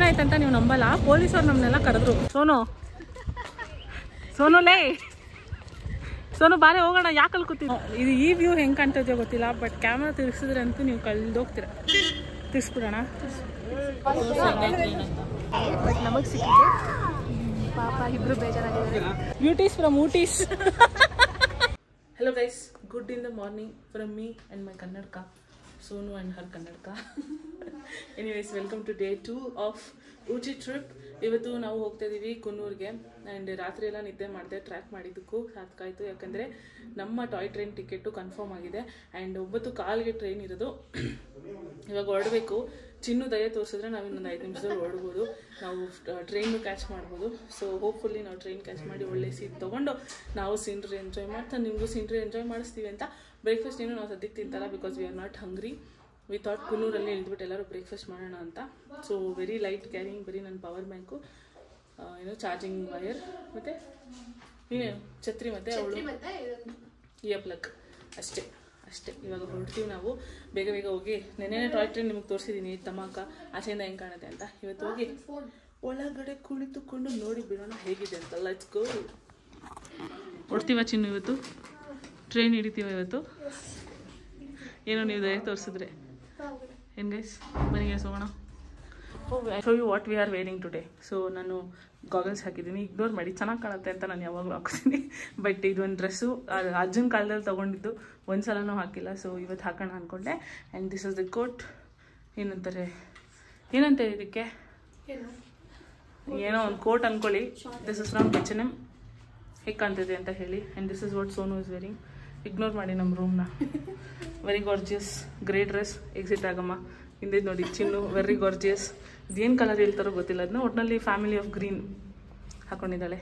ಏನಾಯ್ತಂತ ನೀವು ನಂಬಲ್ಲ, ಪೊಲೀಸವ್ರು ನಮ್ಮನ್ನೆಲ್ಲ ಕರೆದ್ರು. ಸೋನುಲೇ ಸೋನು ಬಾರೆ ಹೋಗೋಣ, ಯಾಕಲ್ಲಿ ಕೂತಿದ್ದ. ಇದು ಈ ವ್ಯೂ ಹೆಂಗೆ ಕಾಣ್ತದೆಯೋ ಗೊತ್ತಿಲ್ಲ, ಬಟ್ ಕ್ಯಾಮ್ರಾ ತಿರ್ಸಿದ್ರೆ ಅಂತೂ ನೀವು ಕಳ್ದೋಗ್ತೀರ. ತಿರ್ಸ್ಬಿಡೋಣ. ಬಟ್ ನಮಗೆ ಸಿಕ್ಕಿದೆ ಪಾಪ, ಇಬ್ರು ಬೇಜಾರಾಗಿದ್ದಾರೆ. Beauties from Ooties. Hello guys, good in the morning from me and my Kannadka, Sonu and her Kannadka. Anyways, welcome to day 2 of Uchi trip. ಇವತ್ತು ನಾವು ಹೋಗ್ತಾ ಇದೀವಿ ಕುನ್ನೂರ್ಗೆ. ಆ್ಯಂಡ್ ರಾತ್ರಿ ಎಲ್ಲ ನಿದ್ದೆ ಮಾಡಿದೆ, ಟ್ರ್ಯಾಕ್ ಮಾಡಿದ್ದಕ್ಕೂ ಸಾಕಾಯಿತು. ಯಾಕಂದರೆ ನಮ್ಮ ಟಾಯ್ ಟ್ರೈನ್ ಟಿಕೆಟು ಕನ್ಫರ್ಮ್ ಆಗಿದೆ. ಆ್ಯಂಡ್ 9:15ಗೆ ಟ್ರೈನ್ ಇರೋದು. ಇವಾಗ ಹೊರಡಬೇಕು. ಚಿನ್ನು ದಯ ತೋರಿಸಿದ್ರೆ ನಾವು ಇನ್ನೊಂದು 5 ನಿಮಿಷದಲ್ಲಿ ಹೊರಡ್ಬೋದು, ನಾವು ಟ್ರೈನು ಕ್ಯಾಚ್ ಮಾಡ್ಬೋದು. ಸೊ ಹೋಪ್ಫುಲ್ಲಿ ನಾವು ಟ್ರೈನ್ ಕ್ಯಾಚ್ ಮಾಡಿ ಒಳ್ಳೆ ಸೀಟ್ ತೊಗೊಂಡು ನಾವು ಸೀನ್ರಿ ಎಂಜಾಯ್ ಮಾಡ್ತಾ ನಿಮಗೂ ಸೀನ್ರಿ ಎಂಜಾಯ್ ಮಾಡಿಸ್ತೀವಿ ಅಂತ. ಬ್ರೇಕ್ಫಾಸ್ಟ್ ಏನು ನಾವು ಸದ್ಯಕ್ಕೆ ತಿಂತಲ್ಲ, because we are not hungry. We thought ಕುನ್ನೂರಲ್ಲಿ ಇಳಿದ್ಬಿಟ್ಟು ಎಲ್ಲರೂ ಬ್ರೇಕ್ಫಾಸ್ಟ್ ಮಾಡೋಣ ಅಂತ. ಸೊ ವೆರಿ ಲೈಟ್ ಕ್ಯಾರಿಂಗ್, ಬರೀ ನನ್ನ ಪವರ್ ಬ್ಯಾಂಕು, ಏನೋ ಚಾರ್ಜಿಂಗ್ ವೈರ್, ಮತ್ತು ನೀನೇನು ಛತ್ರಿ ಮತ್ತು ಅವಳು ಇಯರ್ ಪ್ಲಗ್, ಅಷ್ಟೇ. ಇವಾಗ ಹೊರಡ್ತೀವಿ ನಾವು. ಬೇಗ ಹೋಗಿ, ನೆನ್ನೆ ಟಾಯ್ ಟ್ರೈನ್ ನಿಮಗೆ ತೋರಿಸಿದ್ದೀನಿ ತಮಾಕ ಆಚೆಯಿಂದ ಹೆಂಗೆ ಕಾಣುತ್ತೆ ಅಂತ. ಇವತ್ತು ಹೋಗಿ ಒಳಗಡೆ ಕುಳಿತುಕೊಂಡು ನೋಡಿ ಬಿಡೋಣ ಹೇಗಿದೆ ಅಂತ. Let's go. ಹೊಡ್ತೀವ ಚಿನ್ನು, ಇವತ್ತು ಟ್ರೈನ್ ಹಿಡಿತೀವ ಇವತ್ತು. ಏನೋ ನೀವು ದಯ ತೋರಿಸಿದ್ರೆ ಏನು ಗೈಸ್, ಮನೆಗೆ ಹೋಗೋಣ. I show you what we are wearing today. So ನಾನು ಗಾಗಲ್ಸ್ ಹಾಕಿದ್ದೀನಿ, ಇಗ್ನೋರ್ ಮಾಡಿ, ಚೆನ್ನಾಗಿ ಕಾಣುತ್ತೆ ಅಂತ ನಾನು ಯಾವಾಗಲೂ ಹಾಕ್ತೀನಿ. ಬಟ್ ಇದೊಂದು ಡ್ರೆಸ್ಸು ಅಜ್ಜನ ಕಾಲದಲ್ಲಿ ತೊಗೊಂಡಿದ್ದು, ಒಂದು ಸಲನೂ ಹಾಕಿಲ್ಲ. ಸೊ ಇವತ್ತು ಹಾಕೋಣ ಅಂದ್ಕೊಂಡೆ. And this is the coat. ಏನಂತೆ ಇದಕ್ಕೆ, ಏನೋ ಒಂದು ಕೋಟ್ ಅಂದ್ಕೊಳ್ಳಿ. This is from H&M. ಹೇಗೆ ಕಾಣ್ತಿದೆ ಅಂತ ಹೇಳಿ. And this is what Sonu is wearing. Ignore ಮಾಡಿ ನಮ್ಮ ರೂಮ್ನ. Very gorgeous grey dress. Exit ಆಗಮ್ಮ. ಹಿಂದಿದ್ದು ನೋಡಿ ಚಿನ್ನು, ವೆರಿ ಗಾರ್ಜಿಯಸ್. ಇದೇನು ಕಲರ್ ಹೇಳ್ತಾರೋ ಗೊತ್ತಿಲ್ಲ, ಅದನ್ನ ಒಟ್ಟಿನಲ್ಲಿ ಫ್ಯಾಮಿಲಿ ಆಫ್ ಗ್ರೀನ್ ಹಾಕೊಂಡಿದ್ದಾಳೆ.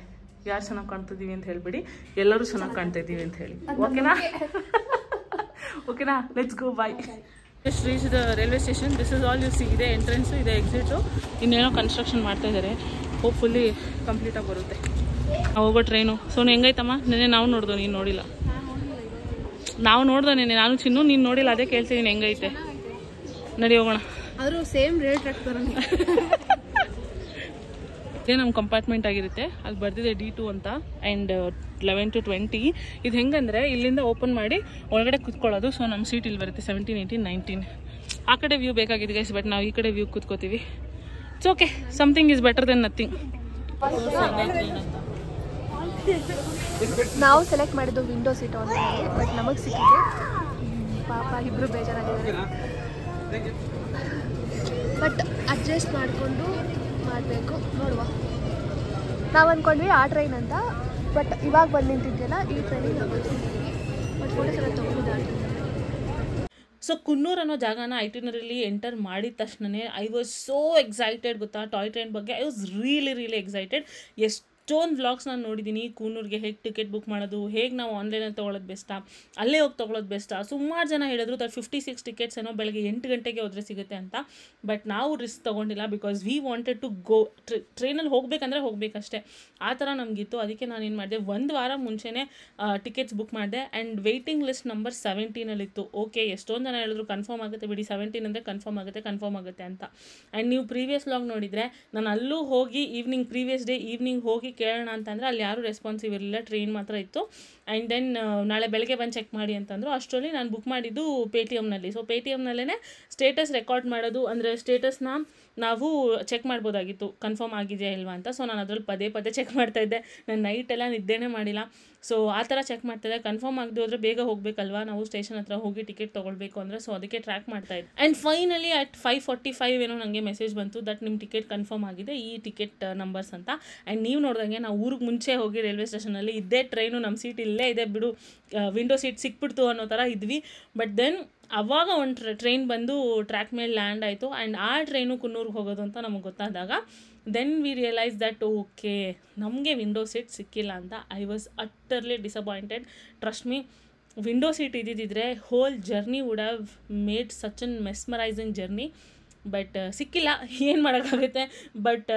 ಯಾರು ಚೆನ್ನಾಗಿ ಕಾಣ್ತಿದ್ದೀವಿ ಅಂತ ಹೇಳ್ಬಿಡಿ, ಎಲ್ಲರೂ ಚೆನ್ನಾಗಿ ಕಾಣ್ತಾ ಇದ್ದೀವಿ ಅಂತ ಹೇಳಿ. ಓಕೆನಾ let's go. Bye. Just reach the railway station. This is all you see. ಇದೆ ಎಂಟ್ರೆನ್ಸು, ಇದೆ ಎಕ್ಸಿಟು. ಇನ್ನೇನೋ ಕನ್ಸ್ಟ್ರಕ್ಷನ್ ಮಾಡ್ತಾ ಇದ್ದಾರೆ. ಹೋಪ್ಫುಲ್ಲಿ ಕಂಪ್ಲೀಟಾಗಿ ಬರುತ್ತೆ. ನಾವು ಹೋಗೋ ಟ್ರೈನು. ಸೋನು ಹೆಂಗೈತಮ್ಮ? ನೆನ್ನೆ ನಾವು ನೋಡ್ದೋ, ನೀನು ನೋಡಿಲ್ಲ. ನಾವು ನೋಡ್ದೋ ನೆನ್ನೆ, ನಾನು ಚಿನ್ನು, ನೀನು ನೋಡಿಲ್ಲ. ಅದೇ ಕೇಳ್ತಿದ್ದೀನಿ ಹೆಂಗೈತೆ. ನಡಿ ಹೋಗೋಣ. ಆದರೂ ಸೇಮ್ ರೇಟ್ ಇದೇ ನಮ್ಮ ಕಂಪಾರ್ಟ್ಮೆಂಟ್ ಆಗಿರುತ್ತೆ. ಅಲ್ಲಿ ಬರ್ದಿದೆ D2 ಅಂತ. And 11 to 20. ಇದು ಹೆಂಗಂದರೆ ಇಲ್ಲಿಂದ ಓಪನ್ ಮಾಡಿ ಒಳಗಡೆ ಕೂತ್ಕೊಳ್ಳೋದು. ಸೊ ನಮ್ಮ ಸೀಟ್ ಇಲ್ಲಿ ಬರುತ್ತೆ 17, 18, 19. ಆ ಕಡೆ ವ್ಯೂ ಬೇಕಾಗಿದೆ ಗೈಸ್, ಬಟ್ ನಾವು ಈ ಕಡೆ ವ್ಯೂ ಕೂತ್ಕೋತೀವಿ. It's okay, something is better than nothing. ನಾವು ಸೆಲೆಕ್ಟ್ ಮಾಡಿದ್ದು ವಿಂಡೋ ಸೀಟ್ ಆನ್ಲೈನಲ್ಲಿ, ಬಟ್ ನಮಗೆ ಸಿಕ್ಕಿದೆ ಪಾಪ, ಇಬ್ರು ಬೇಜಾರಾಗಿದ್ದಾರೆ. ಬಟ್ ಅಡ್ಜಸ್ಟ್ ಮಾಡಿಕೊಂಡು ಮಾಡಬೇಕು. ನೋಡುವ, ನಾವು ಅಂದ್ಕೊಂಡ್ವಿ ಆ ಟ್ರೈನ್ ಅಂತ, ಬಟ್ ಇವಾಗ ಬಂದು ನಿಂತಿದ್ದೆಲ್ಲ ಈ ಟ್ರೈನಿಗೆ ನಾವು ಬಂದಿದ್ದೀವಿ. ಬಟ್ ಫೋಟೋಸ್ ಎಲ್ಲ ತೊಗೊಂಡಿದ್ದಾರೆ. ಸೊ ಕುನ್ನೂರ್ ಅನ್ನೋ ಜಾಗನ ಐಟಿನರಲ್ಲಿ ಎಂಟರ್ ಮಾಡಿದ ತಕ್ಷಣವೇ ಐ ವಾಸ್ ಸೋ ಎಕ್ಸೈಟೆಡ್. ಗೊತ್ತಾ, ಟಾಯ್ ಟ್ರೈನ್ ಬಗ್ಗೆ ಐ ವಾಸ್ ರಿಯಲಿ ಎಕ್ಸೈಟೆಡ್. ಎಷ್ಟೊಂದು ವ್ಲಾಗ್ಸ್ ನಾನು ನೋಡಿದ್ದೀನಿ ಕೂನೂರ್ಗೆ ಹೇಗೆ ಟಿಕೆಟ್ ಬುಕ್ ಮಾಡೋದು, ಹೇಗೆ ನಾವು ಆನ್ಲೈನಲ್ಲಿ ತೊಗೊಳೋದು ಬೆಸ್ಟಾ, ಅಲ್ಲೇ ಹೋಗಿ ತೊಗೊಳೋದು ಬೆಸ್ಟಾ. ಸುಮಾರು ಜನ ಹೇಳಿದ್ರು 56 ಟಿಕೆಟ್ಸ್ ಏನೋ ಬೆಳಗ್ಗೆ 8 ಗಂಟೆಗೆ ಹೋದರೆ ಸಿಗುತ್ತೆ ಅಂತ. ಬಟ್ ನಾವು ರಿಸ್ಕ್ ತೊಗೊಂಡಿಲ್ಲ, because we wanted to go. ಟ್ರೈನಲ್ಲಿ ಹೋಗಬೇಕಂದ್ರೆ ಹೋಗಬೇಕಷ್ಟೇ, ಆ ಥರ ನಮಗಿತ್ತು. ಅದಕ್ಕೆ ನಾನು ಏನು ಮಾಡಿದೆ, 1 ವಾರ ಮುಂಚೆನೇ ಟಿಕೆಟ್ಸ್ ಬುಕ್ ಮಾಡಿದೆ. ಆ್ಯಂಡ್ ವೆಯ್ಟಿಂಗ್ ಲಿಸ್ಟ್ ನಂಬರ್ 17ಅಲ್ಲಿತ್ತು. ಓಕೆ, ಎಷ್ಟೊಂದು ಜನ ಹೇಳಿದ್ರು ಕನ್ಫರ್ಮ್ ಆಗುತ್ತೆ ಬಿಡಿ, 17 ಅಂದರೆ ಕನ್ಫರ್ಮ್ ಆಗುತ್ತೆ ಅಂತ. ಆ್ಯಂಡ್ ನೀವು ಪ್ರೀವಿಯಸ್ ವ್ಲಾಗ್ ನೋಡಿದರೆ ನಾನು ಅಲ್ಲೂ ಹೋಗಿ ಪ್ರೀವಿಯಸ್ ಡೇ ಈವ್ನಿಂಗ್ ಹೋಗಿ ಕೇಳೋಣ ಅಂತಂದರೆ ಅಲ್ಲಿ ಯಾರೂ ರೆಸ್ಪಾನ್ಸಿವ್ ಇರಲಿಲ್ಲ, ಟ್ರೈನ್ ಮಾತ್ರ ಇತ್ತು. ಆ್ಯಂಡ್ ದೆನ್ ನಾಳೆ ಬೆಳಗ್ಗೆ ಬಂದು ಚೆಕ್ ಮಾಡಿ ಅಂತಂದರು. ಅಷ್ಟರಲ್ಲಿ ನಾನು ಬುಕ್ ಮಾಡಿದ್ದು ಪೇಟಿಎಮ್ನಲ್ಲಿ. ಸೊ ಪೇಟಿಎಮ್ನಲ್ಲೇ ಸ್ಟೇಟಸ್ ರೆಕಾರ್ಡ್ ಮಾಡೋದು, ಅಂದರೆ ಸ್ಟೇಟಸ್ನ ನಾವು ಚೆಕ್ ಮಾಡ್ಬೋದಾಗಿತ್ತು ಕನ್ಫರ್ಮ್ ಆಗಿದೆಯಾ ಇಲ್ವಾ ಅಂತ. ಸೊ ನಾನು ಅದರಲ್ಲಿ ಪದೇ ಚೆಕ್ ಮಾಡ್ತಾಯಿದ್ದೆ. ನಾನು ನೈಟೆಲ್ಲ ನಿದ್ದೆನೇ ಮಾಡಿಲ್ಲ. ಸೊ ಆ ಥರ ಚೆಕ್ ಮಾಡ್ತಾಯಿದ್ದೆ. ಕನ್ಫರ್ಮ್ ಆಗದೆ ಹೋದರೆ ಬೇಗ ಹೋಗಬೇಕಲ್ವಾ ನಾವು ಸ್ಟೇಷನ್ ಹತ್ರ ಹೋಗಿ ಟಿಕೆಟ್ ತೊಗೊಳ್ಬೇಕು ಅಂದರೆ. ಸೊ ಅದಕ್ಕೆ ಟ್ರ್ಯಾಕ್ ಮಾಡ್ತಾಯಿದ್ದೆ. ಆ್ಯಂಡ್ ಫೈನಲಿ ಅಟ್ 5:45 ಏನೋ ನನಗೆ ಮೆಸೇಜ್ ಬಂತು ದಟ್ ನಿಮ್ಮ ಟಿಕೆಟ್ ಕನ್ಫರ್ಮ್ ಆಗಿದೆ, ಈ ಟಿಕೆಟ್ ನಂಬರ್ಸ್ ಅಂತ. ಆ್ಯಂಡ್ ನೀವು ನೋಡ್ದಂಗೆ ನಾವು ಊರಿಗೆ ಮುಂಚೆ ಹೋಗಿ ರೈಲ್ವೆ ಸ್ಟೇಷನಲ್ಲಿ ಇದ್ದೇ ಟ್ರೈನು, ನಮ್ಮ ಸೀಟ್ ಇಲ್ಲೇ ಇದೆ ಬಿಡು, ವಿಂಡೋ ಸೀಟ್ ಸಿಕ್ಬಿಡ್ತು ಅನ್ನೋ ಥರ ಇದ್ವಿ. ಬಟ್ ದೆನ್ ಆವಾಗ ಒಂದು ಟ್ರೈನ್ ಬಂದು ಟ್ರ್ಯಾಕ್ ಮೇಲೆ ಲ್ಯಾಂಡ್ ಆಯಿತು. ಆ್ಯಂಡ್ ಆ ಟ್ರೈನು ಕುನ್ನೂರ್ಗೆ ಹೋಗೋದು ಅಂತ ನಮಗೆ ಗೊತ್ತಾದಾಗ then we realise that okay, ನಮಗೆ ವಿಂಡೋ ಸೀಟ್ ಸಿಕ್ಕಿಲ್ಲ ಅಂತ. I was utterly disappointed. Trust me, window seat ಇದ್ದಿದ್ದರೆ whole journey would have made such an mesmerising journey. But ಸಿಕ್ಕಿಲ್ಲ, ಏನು ಮಾಡೋಕ್ಕಾಗುತ್ತೆ. ಬಟ್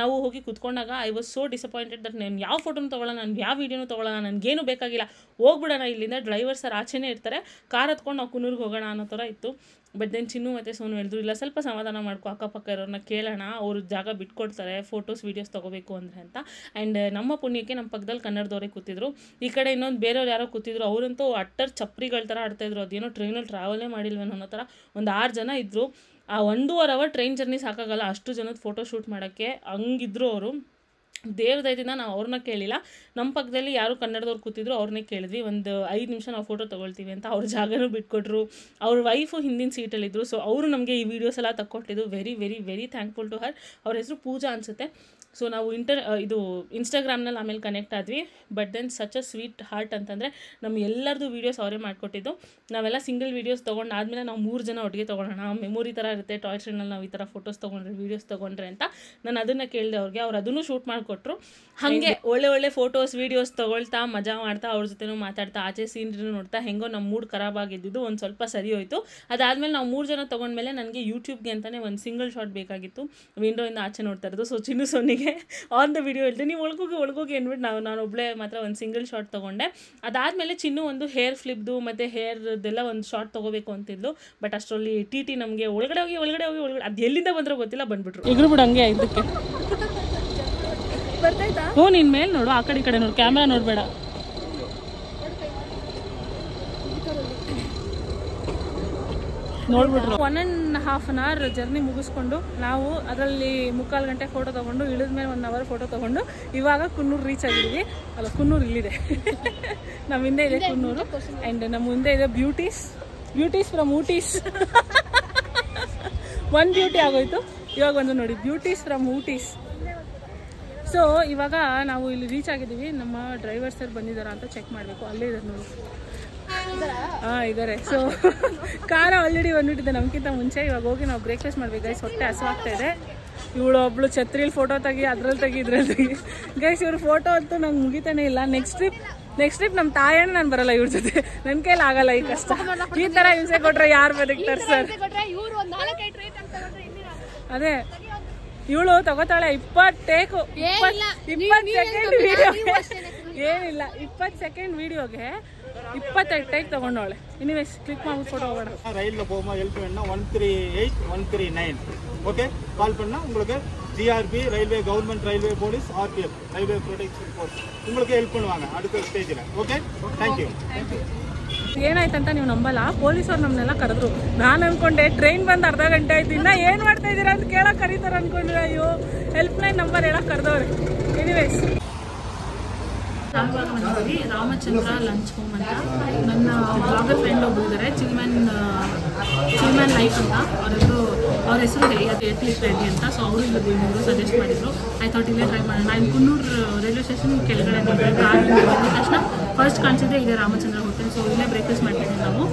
ನಾವು ಹೋಗಿ ಕೂತ್ಕೊಂಡಾಗ I was so disappointed that ನಾನು ಯಾವ ಫೋಟೋನು ತೊಗೊಳ್ಳೋಣ, ನಾನು ಯಾವ ವೀಡಿಯೋನು ತೊಗೊಳ್ಳೋಣ, ನನಗೇನು ಬೇಕಾಗಿಲ್ಲ, ಹೋಗ್ಬಿಡೋಣ ಇಲ್ಲಿಂದ. ಡ್ರೈವರ್ ಸರ್ ಆಚೆನೇ ಇರ್ತಾರೆ, ಕಾರ್ ಹತ್ಕೊಂಡು ನಾವು ಕುನ್ನೂರಿಗೆ ಹೋಗೋಣ ಅನ್ನೋ ಥರ ಇತ್ತು. ಬಟ್ ದೆನ್ ಚಿನ್ನು ಮತ್ತು ಸೋನು ಹೇಳಿದ್ರು, ಇಲ್ಲ ಸ್ವಲ್ಪ ಸಮಾಧಾನ ಮಾಡ್ಕೊ, ಅಕ್ಕಪಕ್ಕ ಇರೋರನ್ನ ಕೇಳೋಣ, ಅವರು ಜಾಗ ಬಿಟ್ಕೊಡ್ತಾರೆ ಫೋಟೋಸ್ ವೀಡಿಯೋಸ್ ತೊಗೋಬೇಕು ಅಂದರೆ ಅಂತ. ಆ್ಯಂಡ್ ನಮ್ಮ ಪುಣ್ಯಕ್ಕೆ ನಮ್ಮ ಪಕ್ಕದಲ್ಲಿ ಕನ್ನಡದವರೇ ಕೂತಿದ್ರು. ಈ ಕಡೆ ಇನ್ನೊಂದು ಬೇರೆಯವ್ರು ಯಾರೋ ಕೂತಿದ್ರು, ಅವರಂತೂ ಅಟ್ಟರ್ ಚಪ್ರಿಗಳ ಥರ ಆಡ್ತಾಯಿದ್ರು. ಅದೇನೋ ಟ್ರೈನಲ್ಲಿ ಟ್ರಾವೆಲೇ ಮಾಡಿಲ್ವೇನೋ ಅನ್ನೋ ಥರ. ಒಂದು 6 ಜನ ಇದ್ದರು. ಆ 1.5 ಅವರ್ ಟ್ರೈನ್ ಜರ್ನಿ ಸಾಕಾಗಲ್ಲ ಅಷ್ಟು ಜನದ ಫೋಟೋ ಶೂಟ್ ಮಾಡೋಕ್ಕೆ, ಹಂಗಿದ್ರು ಅವರು. ದೇವದಯದಿಂದ ನಾವು ಅವ್ರನ್ನ ಕೇಳಿಲ್ಲ, ನಮ್ಮ ಪಕ್ಕದಲ್ಲಿ ಯಾರು ಕನ್ನಡದವ್ರು ಕೂತಿದ್ರು ಅವ್ರನ್ನೇ ಕೇಳಿದ್ವಿ. ಒಂದು 5 ನಿಮಿಷ ನಾವು ಫೋಟೋ ತೊಗೊಳ್ತೀವಿ ಅಂತ ಅವ್ರ ಜಾಗನೂ ಬಿಟ್ಕೊಟ್ರು. ಅವ್ರ ವೈಫು ಹಿಂದಿನ ಸೀಟಲ್ಲಿದ್ದರು. ಸೊ ಅವರು ನಮಗೆ ಈ ವಿಡಿಯೋಸ್ ಎಲ್ಲ ತಕ್ಕೊಟ್ಟಿದ್ದು. Very very very thankful to her. ಅವ್ರ ಹೆಸರು ಪೂಜಾ ಅನಿಸುತ್ತೆ. ಸೊ ನಾವು ಇದು ಇನ್ಸ್ಟಾಗ್ರಾಮ್ನಲ್ಲಿ ಆಮೇಲೆ ಕನೆಕ್ಟ್ ಆದ್ವಿ. But then such a sweetheart ಅಂತಂದರೆ ನಮ್ಮ ಎಲ್ಲರದು ವೀಡಿಯೋಸ್ ಅವರೇ ಮಾಡಿಕೊಟ್ಟಿದ್ದು. ನಾವೆಲ್ಲ ಸಿಂಗಲ್ ವೀಡಿಯೋಸ್ ತೊಗೊಂಡಾದ್ಮೇಲೆ ನಾವು 3 ಜನ ಒಟ್ಟಿಗೆ ತೊಗೊಳ್ಳೋಣ, ಮೆಮೊರಿ ಥರ ಇರುತ್ತೆ, ಟಾಯ್ ಟ್ರೈನಲ್ಲಿ ನಾವು ಈ ಥರ ಫೋಟೋಸ್ ತೊಗೊಂಡ್ರೆ ವೀಡಿಯೋಸ್ ತೊಗೊಂಡ್ರೆ ಅಂತ ನಾನು ಅದನ್ನು ಕೇಳಿದೆ ಅವ್ರಿಗೆ. ಅವ್ರು ಅದನ್ನು ಶೂಟ್ ಮಾಡಿಕೊಟ್ರು. ಹಾಗೆ ಒಳ್ಳೆ ಫೋಟೋಸ್ ವೀಡಿಯೋಸ್ ತೊಗೊಳ್ತಾ ಮಜಾ ಮಾಡ್ತಾ ಅವ್ರ ಜೊತೆನೂ ಮಾತಾಡ್ತಾ ಆಚೆ ಸೀನ್ರಿನೂ ನೋಡ್ತಾ ಹೆಂಗೋ ನಮ್ಮ ಮೂಡ್ ಖರಾಬ್ ಆಗಿದ್ದು ಒಂದು ಸ್ವಲ್ಪ ಸರಿ ಹೋಯಿತು. ಅದಾದಮೇಲೆ ನಾವು 3 ಜನ ತೊಗೊಂಡ್ಮೇಲೆ ನನಗೆ ಯೂಟ್ಯೂಬ್ಗೆ ಅಂತಲೇ ಒಂದು ಸಿಂಗಲ್ ಶಾಟ್ ಬೇಕಾಗಿತ್ತು, ವಿಂಡೋಯಿಂದ ಆಚೆ ನೋಡ್ತಾ ಇರೋದು. ಸೊ ಚಿನ್ನು ಸೋನಿಗೆ ಆನ್ ದ ವಿಡಿಯೋ ಹೇಳ್ತೀನಿ, ನೀವು ಒಳಗೋಗಿ ಅಂದ್ಬಿಟ್ಟು ನಾನು ಒಬ್ಬಳೇ ಮಾತ್ರ ಒಂದು ಸಿಂಗಲ್ ಶಾಟ್ ತೊಗೊಂಡೆ. ಅದಾದಮೇಲೆ ಚಿನ್ನು ಒಂದು ಹೇರ್ ಫ್ಲಿಪ್ದು ಮತ್ತು ಹೇರ್ದೆಲ್ಲ ಒಂದು ಶಾಟ್ ತೊಗೋಬೇಕು ಅಂತಿದ್ಲು. ಬಟ್ ಅಷ್ಟರಲ್ಲಿ ಟಿ ನಮಗೆ ಒಳಗಡೆ ಹೋಗಿ ಅದು ಎಲ್ಲಿಂದ ಬಂದರೂ ಗೊತ್ತಿಲ್ಲ, ಬಂದ್ಬಿಟ್ರು. ಎಗ್ರು ಬಿಡು ಹಂಗೆ ಇದಕ್ಕೆ ಬರ್ತಾಯ್ತಾ? ಹ್ಞೂ, ನಿನ್ನ ಮೇಲೆ ನೋಡು, ಆ ಕಡೆ ಈ ಕಡೆ ನೋಡು, ಕ್ಯಾಮ್ರಾ ನೋಡಬೇಡ. ನೋಡ್ಬಿಟ್ರು. 1.5 ಅವರ್ ಜರ್ನಿ ಮುಗಿಸ್ಕೊಂಡು ನಾವು ಅದರಲ್ಲಿ 3/4 ಗಂಟೆ ಫೋಟೋ ತೊಗೊಂಡು ಇಳಿದ್ಮೇಲೆ 1 ಅವರ್ ಫೋಟೋ ತೊಗೊಂಡು ಇವಾಗ ಕುನ್ನೂರು ರೀಚ್ ಆಗಿದ್ದೀವಿ. ಅಲ್ಲ, ಕುನ್ನೂರು ಇಲ್ಲಿದೆ. ನಮ್ಮ ಹಿಂದೆ ಇದೆ ಕುನ್ನೂರು ಆ್ಯಂಡ್ ನಮ್ಮ ಮುಂದೆ ಇದೆ ಬ್ಯೂಟೀಸ್ ಫ್ರಮ್ ಊಟೀಸ್. ಒಂದು ಬ್ಯೂಟಿ ಆಗೋಯ್ತು, ಇವಾಗ ಒಂದು ನೋಡಿ ಬ್ಯೂಟೀಸ್ ಫ್ರಮ್ ಊಟೀಸ್. ಸೊ ಇವಾಗ ನಾವು ಇಲ್ಲಿ ರೀಚ್ ಆಗಿದ್ದೀವಿ. ನಮ್ಮ ಡ್ರೈವರ್ ಸರ್ ಬಂದಿದ್ದಾರಾ ಅಂತ ಚೆಕ್ ಮಾಡಬೇಕು. ಅಲ್ಲೇ ಇದ್ದಾರೆ ನೋಡಿ. ಹಾಂ, ಇದ್ದಾರೆ. ಸೊ ಕಾರ ಆಲ್ರೆಡಿ ಬಂದ್ಬಿಟ್ಟಿದೆ ನಮ್ಗಿಂತ ಮುಂಚೆ. ಇವಾಗ ಹೋಗಿ ನಾವು ಬ್ರೇಕ್ಫಾಸ್ಟ್ ಮಾಡ್ಬೇಕು ಗೈಸ್. ಹೊಟ್ಟೆ ಹಸುವಾಗ್ತಾ ಇದೆ. ಇವಳು ಒಬ್ಳು ಛತ್ರಿಲಿ ಫೋಟೋ ತೆಗಿ, ಅದ್ರಲ್ಲಿ ತೆಗಿ ಗೈಸ್. ಇವ್ರ ಫೋಟೋ ಅಂತೂ ನಂಗೆ ಮುಗಿತಾನೆ ಇಲ್ಲ. ನೆಕ್ಸ್ಟ್ ಟ್ರಿಪ್ ನಮ್ಮ ತಾಯಣ್ಣ ನಾನು ಬರಲ್ಲ ಇವ್ರ ಜೊತೆ, ನನ್ನ ಕೈಲಿ ಆಗಲ್ಲ ಈ ಕಷ್ಟ. ಈ ಥರ ಹಿಂಸೆ ಕೊಟ್ರೆ ಯಾರು ಬದುಕ್ತಾರೆ ಸರ್? ಅದೇ ಇವಳು ತಗೋತಾಳೆ 20 ಟೇಕು, 20 ಸೆಕೆಂಡ್ ವಿಡಿಯೋ. ಏನಿಲ್ಲ, 20 ಸೆಕೆಂಡ್ ವಿಡಿಯೋಗೆ 25 ಟೇಕ್ ತಗೊಂಡವಳೆ. ಎನಿವೇಸ್ ಕ್ಲಿಕ್ ಮಾಡ್ಬಿಟ್ಟು ಫೋಟೋ ಹೋಗೋಣ. ரயில்ல போமா ஹெல்ப் வேணும்னா 138139 ஓகே கால் பண்ணா உங்களுக்கு GRP railway government railway police RPF railway protection force உங்களுக்கு ಹೆಲ್ಪ್ பண்ணுவாங்க அடுத்த ஸ்டேஜ்ல ಓಕೆ ಥ್ಯಾಂಕ್ ಯು. ಏನಾಯ್ತಂತ ನೀವು ನಂಬಲ್ಲ, ಪೊಲೀಸವ್ರು ನಮ್ಮನ್ನೆಲ್ಲ ಕರೆದ್ರು. ನಾನು ಅನ್ಕೊಂಡೆ ಟ್ರೈನ್ ಬಂದು ಅರ್ಧ ಗಂಟೆ ಆಯ್ತು, ಇನ್ನ ಏನು ಮಾಡ್ತಾ ಇದ್ದೀರಾ ಅಂತ ಕೇಳಕ್ಕೆ ಕರೀತಾರೆ ಅನ್ಕೊಂಡ್ರೆ, ಅಯ್ಯೋ ಹೆಲ್ಪ್ ಲೈನ್ ನಂಬರ್ ಹೇಳಕ್ಕೆ ಕರೆದವ್ರೆ. ಎನಿವೇಸ್ ನಾವಿವಾಗ ಬಂದಿದ್ದೀವಿ ರಾಮಚಂದ್ರ ಲಂಚ್ ಹೋಮ್ ಅಂತ. ನನ್ನ ಬ್ಲಾಗರ್ ಫ್ರೆಂಡ್ ಒಬ್ಬರು ಇದ್ದಾರೆ, ಚಿಲ್ಮ್ಯಾನ್ ಲೈಫ್ ಅಂತ. ಅವ್ರ ಹೆಸರು ಯತೀಶ್ ರೆಡ್ಡಿ ಅಂತ. ಸೊ ಅವರು ಇಲ್ಲಿ ನಿಮಗೂ ಸಜೆಸ್ಟ್ ಮಾಡಿದ್ರು. ಐ ಥಾಟ್ ಇಲ್ಲೇ ಟ್ರೈ ಮಾಡೋಣ. ನಾನು ಕುನ್ನೂರು ರೈಲ್ವೆ ಸ್ಟೇಷನ್ ಕೆಳಗಡೆ ಬಂದ ತಕ್ಷಣ ಫಸ್ಟ್ ಕಾಣಿಸಿದ್ರೆ ಇದೆ ರಾಮಚಂದ್ರ ಹೋಟೆಲ್. ಸೊ ಇಲ್ಲೇ ಬ್ರೇಕ್ಫಾಸ್ಟ್ ಮಾಡ್ತಿದ್ದೀವಿ ನಾವು.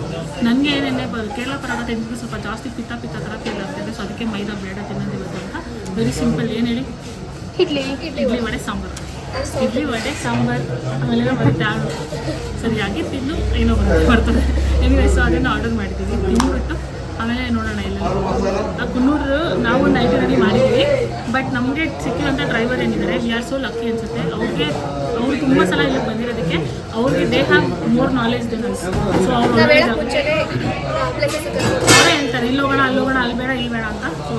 ನನಗೆ ಏನೇನೆ ಕೇರಳ ಪರೋಟ ತಿಂದಿದ್ದು ಸ್ವಲ್ಪ ಜಾಸ್ತಿ ಪಿತ್ತ ಥರ ಫೀಲ್ ಆಗ್ತಿದೆ. ಸೊ ಅದಕ್ಕೆ ಮೈದಾ ಬೇಡ ತಿನ್ನೋದಿರುತ್ತೆ ಅಂತ. Very simple. ಏನು ಹೇಳಿ, ಇಡ್ಲಿ ವಡೆ ಸಾಂಬಾರು. ಆಮೇಲೆ ಬರುತ್ತೆ ಆಳು ಸರಿಯಾಗಿ ತಿನ್ನು ಏನೋ ಬರ್ತದೆ. ಎನಿವೇಸ್ ಅದನ್ನು ಆರ್ಡರ್ ಮಾಡಿದ್ದೀವಿ. ತಿಂದುಬಿಟ್ಟು ಆಮೇಲೆ ನೋಡೋಣ ಎಲ್ಲ. ಕುನ್ನೂರು ನಾವು ಒಂದು ಐಟಿನರಿ ಮಾಡಿದ್ದೀವಿ. ಬಟ್ ನಮಗೆ ಸಿಕ್ಕಿರೋಂಥ ಡ್ರೈವರ್ ಏನಿದ್ದಾರೆ, ವಿ ಆರ್ ಸೋ ಲಕ್ಕಿ ಅನಿಸುತ್ತೆ. ಅವ್ರು ತುಂಬ ಸಲ ಇಲ್ಲಿ ಬಂದಿರೋದಕ್ಕೆ ಅವ್ರಿಗೆ they have more knowledge then us. So ಅವರೇ ಹೇಳ್ತಾರೆ ಇಲ್ಲಿ ಹೋಗೋಣ, ಅಲ್ಲಿ ಹೋಗೋಣ, ಅಲ್ಲಿ ಬೇಡ, ಇಲ್ಲಿ ಬೇಡ ಅಂತ. ಸೊ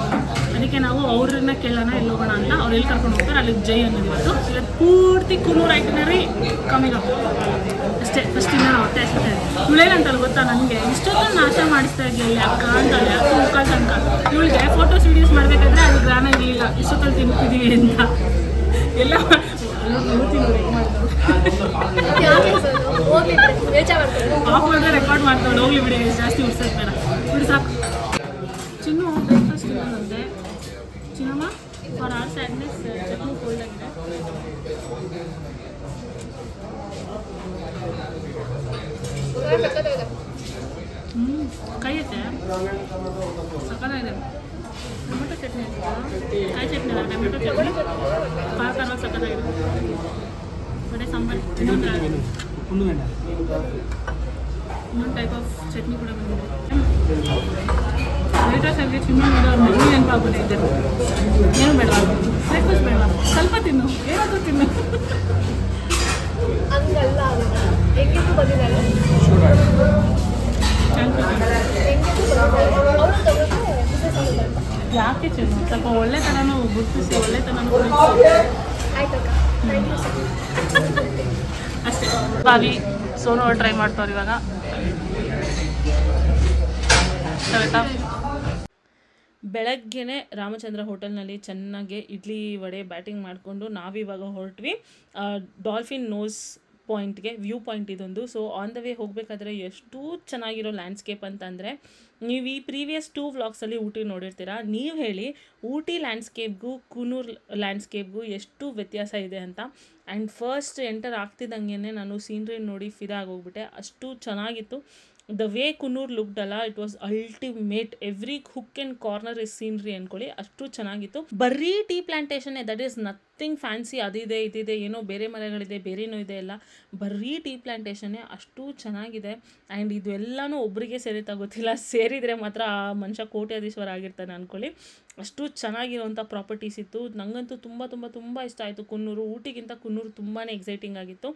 ಅದಕ್ಕೆ ನಾವು ಅವ್ರನ್ನ ಕೇಳೋಣ ಎಲ್ಲಿ ಹೋಗೋಣ ಅಂತ. ಅವ್ರು ಎಲ್ಲಿ ಕರ್ಕೊಂಡು ಹೋಗ್ತಾರೆ ಅಲ್ಲಿ ಜೈ ಅನ್ನೋದು. ಇವತ್ತು ಪೂರ್ತಿ ಕುನ್ನೂರು ಐಟಿನರಿ ಕಮ್ಮಿಗೆ ಅಷ್ಟೇ. ಫಸ್ಟ್ ಇಂದ ನಾವು ಹೊಟ್ಟೆ ಹಸಿತಾ ಇದೆ. ಇವಳೇನಂತಲ್ಲ ಗೊತ್ತಾ, ನನಗೆ ಇಷ್ಟೊಂದು ನಾಶ ಮಾಡಿಸ್ತಾ ಇದೆಯಲ್ಲ ಅಕ್ಕ ಅಂತಾಳೆ. ಅಕ್ಕ ಮುಕ್ಕಾಲು ತನಕ ಇವಳಿಗೆ ಫೋಟೋಸ್ ವೀಡಿಯೋಸ್ ಮಾಡಬೇಕಾದ್ರೆ ಅದು ಗ್ರಾನ್ ಆಗಿರಲಿಲ್ಲ, ಇಷ್ಟೊತ್ತಲ್ಲಿ ತಿನ್ನಿದ್ದೀವಿ ಅಂತ ಎಲ್ಲ ಆಫ್ ಮಾಡಿದ್ರೆ ರೆಕಾರ್ಡ್ ಮಾಡ್ತಾಳೆ. ಹೋಗ್ಲಿ ಬಿಡಿ, ಜಾಸ್ತಿ ಉಡ್ಸೋದು ಬೇಡ, ಬಿಡಿ ಸಾಕು. ಚಿನ್ನು ಬ್ರೇಕ್ಫಾಸ್ಟ್ ಇರೋದಂತೆ. Chinnamma for our sadness chutney cold ಆಗಿದೆ. ಕೈ ಐತೆ, ಸಕ್ಕತ್ತಾಗಿದೆ. ಟೊಮೆಟೊ ಚಟ್ನಿ ಐತೆ, ಕಾಯಿ ಚಟ್ನಿ ಅಲ್ಲ, ಟೊಮೆಟೊ ಚಟ್ನಿ ಖಾರವಾಗಿ ಸಕ್ಕತ್ತಾಗಿದೆ. ವಡೆ ಸಾಂಬಾರು, ಇನ್ನೊಂದು ಟೈಪ್ ಆಫ್ ಚಟ್ನಿ ಕೂಡ ಬಂದಿದೆ. ವೈಟ್ ರೈಸಲ್ಲಿ ತಿನ್ನೋದು ಮೆನು ನೆನಪಾಗ್ಬಿಟ್ಟಿದ್ದೆ. ಏನು ಬೇಡ, ಬ್ರೇಕ್ಫಾಸ್ಟ್ ಬೇಡ, ಸ್ವಲ್ಪ ತಿನ್ನು, ಏನಾದರೂ ತಿನ್ನು. ಹಂಗಲ್ಲ ಹೆಂಗಿದ್ದು ಬಂದಿದ್ದಾಳೆ, ಯಾಕೆ ಚಿನ್ನು ಸ್ವಲ್ಪ ಒಳ್ಳೆತನೂ ಗುರುತಿಸಿ ಒಳ್ಳೆತನೂ ಆಯ್ತಕ್ಕ. ಅಷ್ಟೇ. ಬಾವಿ ಸೋನು ಟ್ರೈ ಮಾಡ್ತಾವ್ರು ಇವಾಗ. ಬೆಳಗ್ಗೆನೆ ರಾಮಚಂದ್ರ ಹೋಟೆಲ್ನಲ್ಲಿ ಚೆನ್ನಾಗಿ ಇಡ್ಲಿ ವಡೆ ಬ್ಯಾಟಿಂಗ್ ಮಾಡಿಕೊಂಡು ನಾವಿವಾಗ ಹೊರಟ್ವಿ ಡಾಲ್ಫಿನ್ ನೋಸ್ ಪಾಯಿಂಟ್ಗೆ. ವ್ಯೂ ಪಾಯಿಂಟ್ ಇದೊಂದು. ಸೊ ಆನ್ ದ ವೇ ಹೋಗಬೇಕಾದ್ರೆ ಎಷ್ಟು ಚೆನ್ನಾಗಿರೋ ಲ್ಯಾಂಡ್ಸ್ಕೇಪ್ ಅಂತಂದರೆ, ನೀವು ಈ ಪ್ರೀವಿಯಸ್ 2 ವ್ಲಾಗ್ಸಲ್ಲಿ ಊಟಿ ನೋಡಿರ್ತೀರ. ನೀವು ಹೇಳಿ ಊಟಿ ಲ್ಯಾಂಡ್ಸ್ಕೇಪ್ಗೂ ಕೂನೂರ್ ಲ್ಯಾಂಡ್ಸ್ಕೇಪ್ಗೂ ಎಷ್ಟು ವ್ಯತ್ಯಾಸ ಇದೆ ಅಂತ. ಆ್ಯಂಡ್ ಫಸ್ಟ್ ಎಂಟರ್ ಆಗ್ತಿದ್ದಂಗೆ ನಾನು ಸೀನ್ರಿ ನೋಡಿ ಫಿದಾ ಆಗೋಗ್ಬಿಟ್ಟೆ. ಅಷ್ಟು ಚೆನ್ನಾಗಿತ್ತು. ದ ವೇ ಕುನ್ನೂರ್ ಲುಕ್ಡ್ ಅಲ್ಲ, it was ultimate. Every nook and corner is scenery ಅಂದ್ಕೊಳ್ಳಿ, ಅಷ್ಟು ಚೆನ್ನಾಗಿತ್ತು. ಬರೀ tea plantation, that is nothing fancy. ಅದಿದೆ ಇದಿದೆ ಏನೋ ಬೇರೆ ಮರಗಳಿದೆ ಬೇರೇನೂ ಇದೆ, ಎಲ್ಲ ಬರೀ ಟೀ ಪ್ಲಾಂಟೇಶನ್ನೇ. ಅಷ್ಟು ಚೆನ್ನಾಗಿದೆ. ಆ್ಯಂಡ್ ಇದು ಎಲ್ಲನೂ ಒಬ್ಬರಿಗೆ ಸೇರಿತಾ ಗೊತ್ತಿಲ್ಲ, ಸೇರಿದರೆ ಮಾತ್ರ ಆ ಮನುಷ್ಯ ಕೋಟ್ಯಾಧೀಶ್ವರ ಆಗಿರ್ತಾನೆ ಅಂದ್ಕೊಳ್ಳಿ. ಅಷ್ಟು ಚೆನ್ನಾಗಿರೋವಂಥ ಪ್ರಾಪರ್ಟೀಸ್ ಇತ್ತು. ನನಗಂತೂ ತುಂಬ ತುಂಬ ತುಂಬ ಇಷ್ಟ ಆಯಿತು ಕುನ್ನೂರು. ಊಟಿಗಿಂತ ಕುನ್ನೂರು ತುಂಬಾ ಎಕ್ಸೈಟಿಂಗ್ ಆಗಿತ್ತು.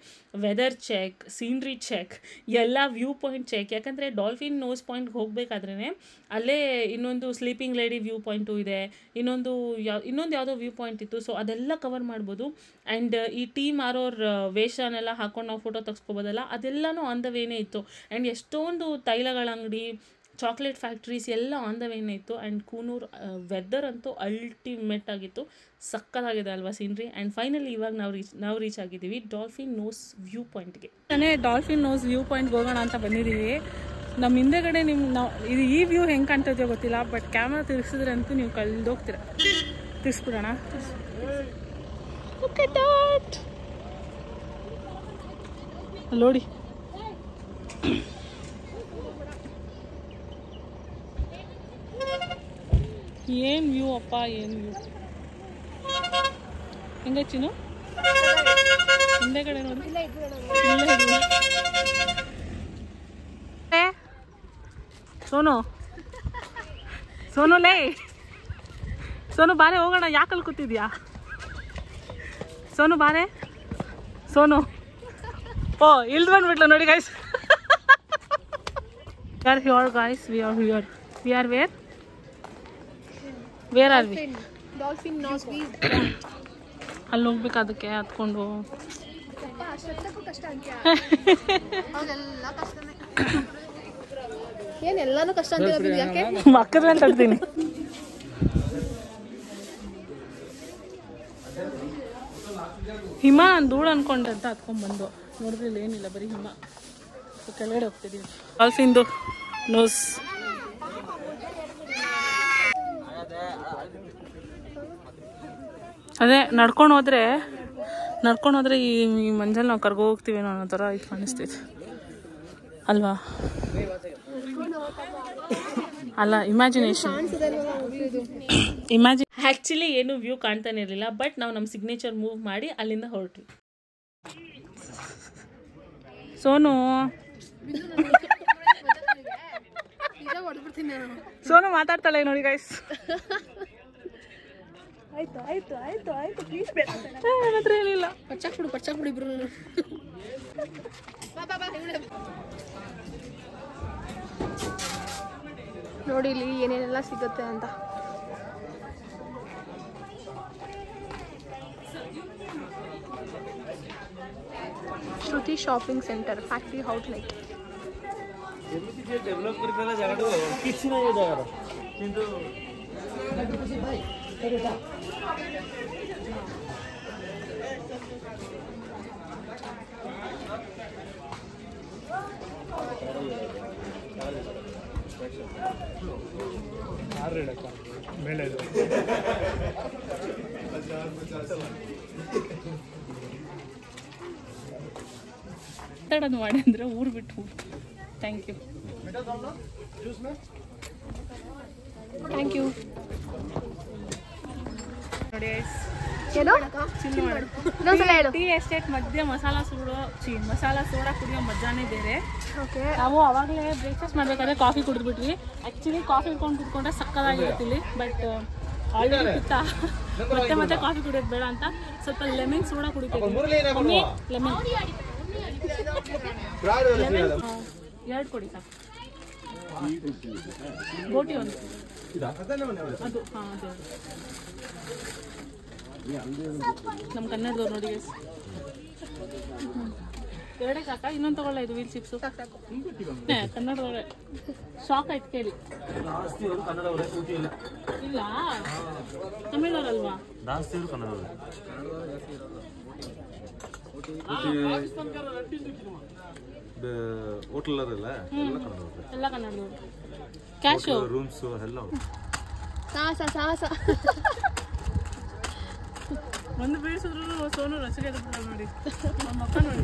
ವೆದರ್ ಚೆಕ್, ಸೀನ್ರಿ ಚೆಕ್, ಎಲ್ಲ ವ್ಯೂ ಪಾಯಿಂಟ್ ಚೆಕ್. ಯಾಕಂದರೆ ಡಾಲ್ಫಿನ್ ನೋಸ್ ಪಾಯಿಂಟ್ಗೆ ಹೋಗಬೇಕಾದ್ರೇ ಅಲ್ಲೇ ಇನ್ನೊಂದು ಸ್ಲೀಪಿಂಗ್ ಲೇಡಿ ವ್ಯೂ ಪಾಯಿಂಟು ಇದೆ, ಇನ್ನೊಂದು ಯಾವುದೋ ವ್ಯೂ ಪಾಯಿಂಟ್ ಇತ್ತು. ಸೊ ಅದೆಲ್ಲ ಕವರ್ ಮಾಡ್ಬೋದು. ಆ್ಯಂಡ್ ಈ ಟೀ ಮಾರೋರ ವೇಷನೆಲ್ಲ ಹಾಕೊಂಡು ನಾವು ಫೋಟೋ ತೆಗೆಸ್ಕೋಬೋದಲ್ಲ, ಅದೆಲ್ಲನೂ ಆನ್ ದ ವೇನೇ ಇತ್ತು. ಆ್ಯಂಡ್ ಎಷ್ಟೊಂದು ತೈಲಗಳ ಅಂಗಡಿ, ಚಾಕ್ಲೇಟ್ ಫ್ಯಾಕ್ಟ್ರೀಸ್ ಎಲ್ಲ ಆನ್ ದ ವೇನೇ ಇತ್ತು. ಆ್ಯಂಡ್ ಕೂನೂರ್ ವೆದರ್ ಅಂತೂ ಅಲ್ಟಿಮೇಟ್ ಆಗಿತ್ತು. ಸಕ್ಕತ್ತಾಗಿದೆ ಅಲ್ವಾ ಸೀನ್ರಿ. ಆ್ಯಂಡ್ ಫೈನಲಿ ಇವಾಗ ನಾವು ರೀಚ್ ಆಗಿದ್ದೀವಿ ಡಾಲ್ಫಿನ್ ನೋಸ್ ವ್ಯೂ ಪಾಯಿಂಟ್ಗೆ. ನಾನೇ ಡಾಲ್ಫಿನ್ ನೋಸ್ ವ್ಯೂ ಪಾಯಿಂಟ್ಗೆ ಹೋಗೋಣ ಅಂತ ಬಂದಿದ್ದೀವಿ. ನಮ್ಮ ಹಿಂದೆಗಡೆ ಇದು ಈ ವ್ಯೂ ಹೆಂಗೆ ಕಾಣ್ತಿದೆಯೋ ಗೊತ್ತಿಲ್ಲ, ಬಟ್ ಕ್ಯಾಮ್ರಾ ತಿರ್ಗಿಸಿದ್ರೆ ಅಂತೂ ನೀವು ಕಳೆದೋಗ್ತೀರ. ತಿರ್ಸ್ಬಿಡೋಣ. ನೋಡಿ ಏನು ವ್ಯೂ ಅಪ್ಪ, ಏನು ವ್ಯೂ. ಹೆಂಗ ಚಿನ್ನು ಹಿಂದೆಗಡೆ ನೋಡಿ. ಸೋನು ಲೇ, ಸೋನು ಬಾರೆ ಹೋಗೋಣ. ಯಾಕಲ್ಲಿ ಕೂತಿದ್ಯಾ ಸೋನು? ಬಾರೆ ಸೋನು. ಓ ಇಲ್ದು ಬಂದ್ಬಿಟ್ಲು ನೋಡಿ guys. We are here guys, we are here. We are where? Where are we? Dolphin nose view. ಅಲ್ಲಿ ಹೋಗ್ಬೇಕು, ಅದಕ್ಕೆ ಹತ್ಕೊಂಡು. ಕಷ್ಟ ಏನೆಲ್ಲಾನು ಕಷ್ಟ ಅಂತಿರೋದು ಯಾಕೆ? ಮಕ್ಕದ ಮೇಲೆ ತಡ್ತೀನಿ. ಹಿಮ ಧೂಳು ಅನ್ಕೊಂಡೆ ಅಂತ ಹತ್ಕೊಂಡ್ಬಂದು ನೋಡಿದ್ರೆ ಏನಿಲ್ಲ, ಬರೀ ಹಿಮ. ಕೆಳಗಡೆ ಹೋಗ್ತಿದ್ದೀವಿ. ಡಾಲ್ಫಿನ್ದು ನೋಸ್. ಅದೇ ನಡ್ಕೊಂಡು ಹೋದ್ರೆ ಈ ಮಂಜಲ್ಲಿ ನಾವು ಕರ್ಗೋ ಹೋಗ್ತೀವೇನೋ ಅನ್ನೋ ಥರ ಇದು ಕಾಣಿಸ್ತೈತೆ ಅಲ್ವಾ? ಅಲ್ಲ, ಇಮ್ಯಾಜಿನೇಷನ್. ಆ್ಯಕ್ಚುಲಿ ಏನು ವ್ಯೂ ಕಾಣ್ತಾನೆ ಇರಲಿಲ್ಲ, ಬಟ್ ನಾವು ನಮ್ಮ ಸಿಗ್ನೇಚರ್ ಮೂವ್ ಮಾಡಿ ಅಲ್ಲಿಂದ ಹೊರಟ್ವಿ. ಸೋನು ಮಾತಾಡ್ತಾಳೆ ನೋಡಿ ಗೈಸ್. ಆಯ್ತು ಆಯ್ತು ಆಯ್ತು ಆಯ್ತು ಪ್ಲೀಸ್ ಬೇಡ ಹತ್ರ ಹೇಳಿಲ್ಲ. ಪಚ್ಚಾಕ್ಬಿಡು ಇಬ್ರು. ನೋಡಿ ಇಲ್ಲಿ ಏನೇನೆಲ್ಲ ಸಿಗುತ್ತೆ ಅಂತ. Shruti shopping centre, factory outlet. ಮಾತಾಡೋದು ಮಾಡಿ ಅಂದರೆ ಊರು ಬಿಟ್ಟು. Thank you. Thank you. ನೋಡಿ ಏನು ಚಿಲ್ ಮಾಡು. ಇನ್ನೊಂದ್ಸಲ ಹೇಳು. ಟೀ ಎಸ್ಟೇಟ್ ಮಧ್ಯೆ ಮಸಾಲ ಸೋಡಾ ಕುಡಿಯೋ ಮಜಾನೇ ಬೇರೆ. ಓಕೆ, ನಾವು ಅವಾಗಲೇ ಬ್ರೇಕ್ಫಾಸ್ಟ್ ಮಾಡಬೇಕಾದ್ರೆ ಕಾಫಿ ಕುಡಿದ್ಬಿಟ್ವಿ. ಆ್ಯಕ್ಚುಲಿ ಕಾಫಿ ಇಟ್ಕೊಂಡು ಕುಡ್ಕೊಂಡ್ರೆ ಸಕ್ಕದಾಗಿರುತ್ತಿಲ್ಲಿ, ಬಟ್ ಆಲ್ರೆಡಿ ಪಿತ್ತ ಮತ್ತೆ ಕಾಫಿ ಕುಡಿಯೋದು ಬೇಡ ಅಂತ ಸ್ವಲ್ಪ ಲೆಮನ್ ಸೋಡಾ ಕುಡಿತೀವಿ. ಲೆಮನ್ 2 ಕೊಡಿ ಸಾಕು. ಗೋಟಿ ಒಂದು ಅದು. ಹಾಂ, ಅದು ನಮ್ಮ ಕನ್ನಡದವ್ರು ನೋಡಿ. 2 ಸಾಕಾ? ಇನ್ನೊಂದು ತಗೊಳ್ಳ. ಇದು ವೀಲ್ ಚಿಪ್ಸು ಕನ್ನಡದವ್ರೆ. ಶಾಕ್ ಆಯ್ತು ಕೇಳಿ. ಇಲ್ಲ ತಮಿಳವ್ರಲ್ವಾ? ಎಲ್ಲ ಕನ್ನಡದವ್ರು. ಕ್ಯಾಶು ರೂಮ್ಸ್ ಎಲ್ಲ ಸಾಹಸ ಒಂದು ಬೀಳಿಸಿದ್ರು ಸೋನು ರಸಿಗೆ ನೋಡಿ ಮಕ್ಕ ನೋಡಿ.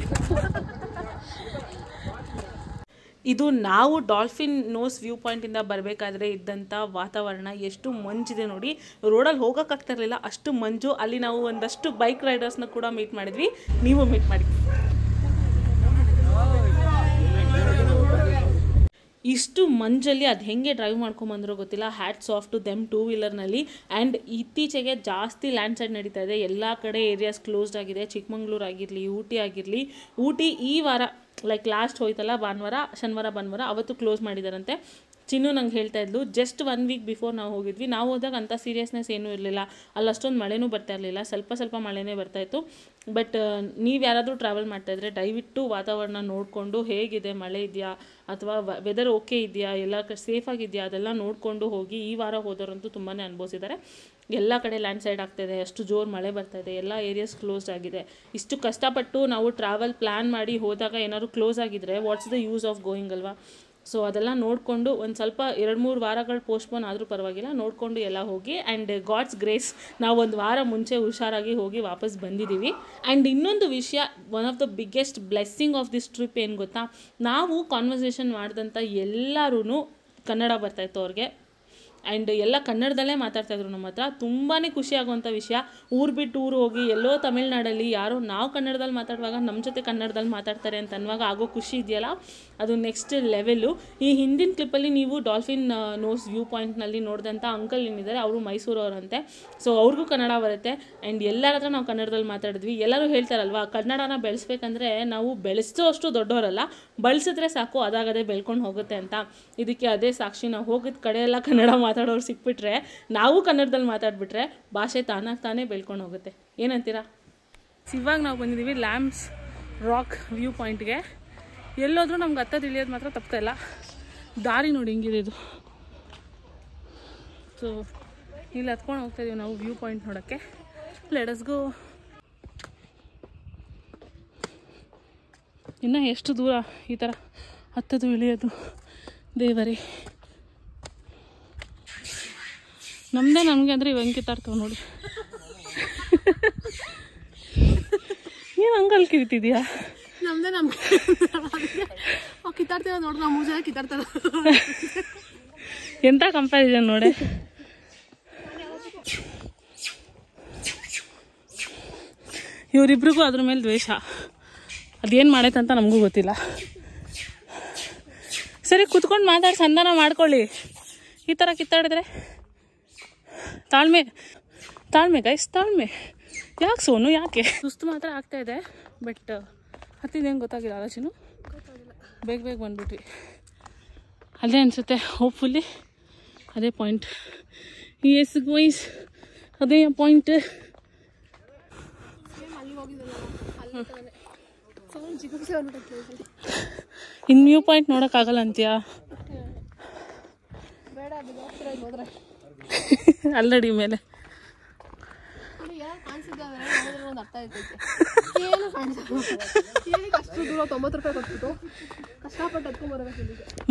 ಇದು ನಾವು ಡಾಲ್ಫಿನ್ ನೋಸ್ ವ್ಯೂ ಪಾಯಿಂಟಿಂದ ಬರಬೇಕಾದ್ರೆ ಇದ್ದಂಥ ವಾತಾವರಣ. ಎಷ್ಟು ಮಂಜಿದೆ ನೋಡಿ, ರೋಡಲ್ಲಿ ಹೋಗೋಕ್ಕಾಗ್ತಾ ಇರಲಿಲ್ಲ, ಅಷ್ಟು ಮಂಜು. ಅಲ್ಲಿ ನಾವು ಒಂದಷ್ಟು ಬೈಕ್ ರೈಡರ್ಸ್ನ ಕೂಡ ಮೀಟ್ ಮಾಡಿದ್ವಿ. ನೀವು ಮೀಟ್ ಮಾಡಿ. ಇಷ್ಟು ಮಂಜಲ್ಲಿ ಅದು ಹೆಂಗೆ ಡ್ರೈವ್ ಮಾಡ್ಕೊಂಬಂದ್ರೋ ಗೊತ್ತಿಲ್ಲ. ಹ್ಯಾಟ್ಸ್ ಆಫ್ ಟು ದೆಮ್ 2 ವೀಲರ್ನಲ್ಲಿ. ಆ್ಯಂಡ್ ಇತ್ತೀಚೆಗೆ ಜಾಸ್ತಿ ಲ್ಯಾಂಡ್ ಸ್ಲೈಡ್ ನಡೀತಾ ಇದೆ. ಎಲ್ಲ ಕಡೆ ಏರಿಯಾಸ್ ಕ್ಲೋಸ್ಡ್ ಆಗಿದೆ. ಚಿಕ್ಕಮಂಗ್ಳೂರು ಆಗಿರಲಿ, ಊಟಿ ಆಗಿರಲಿ. ಊಟಿ ಈ ವಾರ ಲೈಕ್ ಲಾಸ್ಟ್ ಹೋಯ್ತಲ್ಲ ಶನಿವಾರ ಅವತ್ತು ಕ್ಲೋಸ್ ಮಾಡಿದಾರಂತೆ. ಚಿನ್ನು ನಂಗೆ ಹೇಳ್ತಾ ಇದ್ಲು. ಜಸ್ಟ್ 1 ವೀಕ್ ಬಿಫೋರ್ ನಾವು ಹೋಗಿದ್ವಿ. ನಾವು ಹೋದಾಗ ಅಂಥ ಸೀರಿಯಸ್ನೆಸ್ ಏನೂ ಇರಲಿಲ್ಲ. ಅಲ್ಲಿ ಅಷ್ಟೊಂದು ಮಳೆನೂ ಬರ್ತಾ ಇರಲಿಲ್ಲ, ಸ್ವಲ್ಪ ಮಳೆನೇ ಬರ್ತಾಯಿತ್ತು. ಬಟ್ ನೀವು ಯಾರಾದರೂ ಟ್ರಾವೆಲ್ ಮಾಡ್ತಾಯಿದ್ರೆ ದಯವಿಟ್ಟು ವಾತಾವರಣ ನೋಡಿಕೊಂಡು, ಹೇಗಿದೆ, ಮಳೆ ಇದೆಯಾ ಅಥವಾ ವೆದರ್ ಓಕೆ ಇದೆಯಾ, ಎಲ್ಲ ಸೇಫಾಗಿದೆಯಾ ಅದೆಲ್ಲ ನೋಡಿಕೊಂಡು ಹೋಗಿ. ಈ ವಾರ ಹೋದವರಂತೂ ತುಂಬಾ ಅನುಭವಿಸಿದ್ದಾರೆ. ಎಲ್ಲ ಕಡೆ ಲ್ಯಾಂಡ್ ಸ್ಲೈಡ್ ಆಗ್ತಾಯಿದೆ, ಅಷ್ಟು ಜೋರು ಮಳೆ ಬರ್ತಾಯಿದೆ, ಎಲ್ಲ ಏರಿಯಾಸ್ ಕ್ಲೋಸ್ಡ್ ಆಗಿದೆ. ಇಷ್ಟು ಕಷ್ಟಪಟ್ಟು ನಾವು ಟ್ರಾವೆಲ್ ಪ್ಲ್ಯಾನ್ ಮಾಡಿ ಹೋದಾಗ ಏನಾದ್ರು ಕ್ಲೋಸ್ ಆಗಿದ್ದರೆ what's the use of going ಅಲ್ವಾ? ಸೊ ಅದೆಲ್ಲ ನೋಡಿಕೊಂಡು ಒಂದು ಸ್ವಲ್ಪ 2-3 ವಾರಗಳು ಪೋಸ್ಟ್ಪೋನ್ ಆದರೂ ಪರವಾಗಿಲ್ಲ, ನೋಡಿಕೊಂಡು ಎಲ್ಲ ಹೋಗಿ. ಆ್ಯಂಡ್ ಗಾಡ್ಸ್ ಗ್ರೇಸ್ ನಾವು 1 ವಾರ ಮುಂಚೆ ಹುಷಾರಾಗಿ ಹೋಗಿ ವಾಪಸ್ ಬಂದಿದ್ದೀವಿ. ಆ್ಯಂಡ್ ಇನ್ನೊಂದು ವಿಷಯ, one of the biggest blessing of this trip ಏನು ಗೊತ್ತಾ, ನಾವು ಕಾನ್ವರ್ಸೇಷನ್ ಮಾಡಿದಂಥ ಎಲ್ಲರೂ ಕನ್ನಡ ಬರ್ತಾಯಿತ್ತು ಅವ್ರಿಗೆ. ಆ್ಯಂಡ್ ಎಲ್ಲ ಕನ್ನಡದಲ್ಲೇ ಮಾತಾಡ್ತಾಯಿದ್ರು ನಮ್ಮ ಹತ್ರ. ತುಂಬಾ ಖುಷಿ ಆಗುವಂಥ ವಿಷಯ. ಊರು ಬಿಟ್ಟು ಊರು ಹೋಗಿ ಎಲ್ಲೋ ತಮಿಳ್ನಾಡಲ್ಲಿ ಯಾರೋ ನಾವು ಕನ್ನಡದಲ್ಲಿ ಮಾತಾಡುವಾಗ ನಮ್ಮ ಜೊತೆ ಕನ್ನಡದಲ್ಲಿ ಮಾತಾಡ್ತಾರೆ ಅಂತ ಅನ್ನುವಾಗ ಆಗೋ ಖುಷಿ ಇದೆಯಲ್ಲ, ಅದು ನೆಕ್ಸ್ಟ್ ಲೆವೆಲ್ಲು. ಈ ಹಿಂದಿನ ಕ್ಲಿಪ್ಪಲ್ಲಿ ನೀವು ಡಾಲ್ಫಿನ್ ನೋಸ್ ವ್ಯೂ ಪಾಯಿಂಟ್ನಲ್ಲಿ ನೋಡಿದಂಥ ಅಂಕಲ್ ಏನಿದ್ದಾರೆ ಅವರು ಮೈಸೂರವರಂತೆ. ಸೊ ಅವ್ರಿಗೂ ಕನ್ನಡ ಬರುತ್ತೆ. ಆ್ಯಂಡ್ ಎಲ್ಲರ ಹತ್ರ ನಾವು ಕನ್ನಡದಲ್ಲಿ ಮಾತಾಡಿದ್ವಿ. ಎಲ್ಲರೂ ಹೇಳ್ತಾರಲ್ವ, ಕನ್ನಡನ ಬೆಳೆಸ್ಬೇಕಂದ್ರೆ ನಾವು ಬೆಳೆಸೋ ಅಷ್ಟು ದೊಡ್ಡವರಲ್ಲ, ಬಳಸಿದ್ರೆ ಸಾಕು ಅದಾಗದೇ ಬೆಳ್ಕೊಂಡು ಹೋಗುತ್ತೆ ಅಂತ. ಇದಕ್ಕೆ ಅದೇ ಸಾಕ್ಷಿ. ನಾವು ಹೋಗಿದ ಕಡೆ ಎಲ್ಲ ಕನ್ನಡ ಮಾತಾಡೋರು ಸಿಕ್ಬಿಟ್ರೆ, ನಾವು ಕನ್ನಡದಲ್ಲಿ ಮಾತಾಡ್ಬಿಟ್ರೆ ಭಾಷೆ ತಾನೇ ಬೆಳ್ಕೊಂಡು ಹೋಗುತ್ತೆ. ಏನಂತೀರಾ? ಇವಾಗ ನಾವು ಬಂದಿದ್ದೀವಿ ಲ್ಯಾಂಬ್ಸ್ ರಾಕ್ ವ್ಯೂ ಪಾಯಿಂಟ್ಗೆ. ಎಲ್ಲೋದ್ರೂ ನಮ್ಗೆ ಹತ್ತದು ಇಳಿಯೋದು ಮಾತ್ರ ತಪ್ತಾ ಇಲ್ಲ. ದಾರಿ ನೋಡಿ ಹಿಂಗಿದೆ ಇದು. ಸೊ ಇಲ್ಲಿ ಹತ್ಕೊಂಡು ಹೋಗ್ತಾಯಿದ್ದೀವಿ ನಾವು ವ್ಯೂ ಪಾಯಿಂಟ್ ನೋಡೋಕ್ಕೆ. Let us go. ಇನ್ನು ಎಷ್ಟು ದೂರ ಈ ಥರ ಹತ್ತದು ಇಳಿಯೋದು ದೇವರೇ. ನಮಗೆ ಅಂದರೆ ಇವಂಗೆ ಕಿತ್ತಾಡ್ತಾವೆ ನೋಡಿ. ಏನು ಹಂಗಲ್ಲಿ ಕಿರಿತಿದ್ಯಾ? ನಮ್ದೇ ಕಿತ್ತಾಡ್ತೀವ ನೋಡ್ರಿ, ನಾವು 3 ಜನ ಕಿತ್ತಾಡ್ತಾರ. ಎಂಥ ಕಂಪ್ಯಾರಿಸನ್ ನೋಡಿ. ಇವರಿಬ್ರಿಗೂ ಅದ್ರ ಮೇಲೆ ದ್ವೇಷ. ಅದೇನು ಮಾಡೈತಂತ ನಮಗೂ ಗೊತ್ತಿಲ್ಲ. ಸರಿ ಕುತ್ಕೊಂಡು ಮಾತಾಡಿ ಸಂಧಾನ ಮಾಡ್ಕೊಳ್ಳಿ. ಈ ಥರ ಕಿತ್ತಾಡಿದ್ರೆ ತಾಳ್ಮೆ ಗೈಸ್, ತಾಳ್ಮೆ. ಯಾಕೆ ಸೋನು, ಯಾಕೆ? ಸುಸ್ತು ಮಾತ್ರ ಆಗ್ತಾಯಿದೆ, ಬಟ್ ಹತ್ತಿದೇನು ಗೊತ್ತಾಗಿಲ್ಲ ಆಲೋಚನೆ. ಬೇಗ ಬಂದ್ಬಿಟ್ವಿ. ಅದೇ ಅನಿಸುತ್ತೆ, ಹೋಪ್ಫುಲ್ಲಿ ಅದೇ ಪಾಯಿಂಟ್. ಎಸ್ ಗೋಯ್ಸ್, ಅದೇ ಪಾಯಿಂಟ್. ಇನ್ನು ವ್ಯೂ ಪಾಯಿಂಟ್ ನೋಡೋಕ್ಕಾಗಲ್ಲ ಅಂತೀಯಾ? ಆಲ್ರೆಡಿ ಮೇಲೆ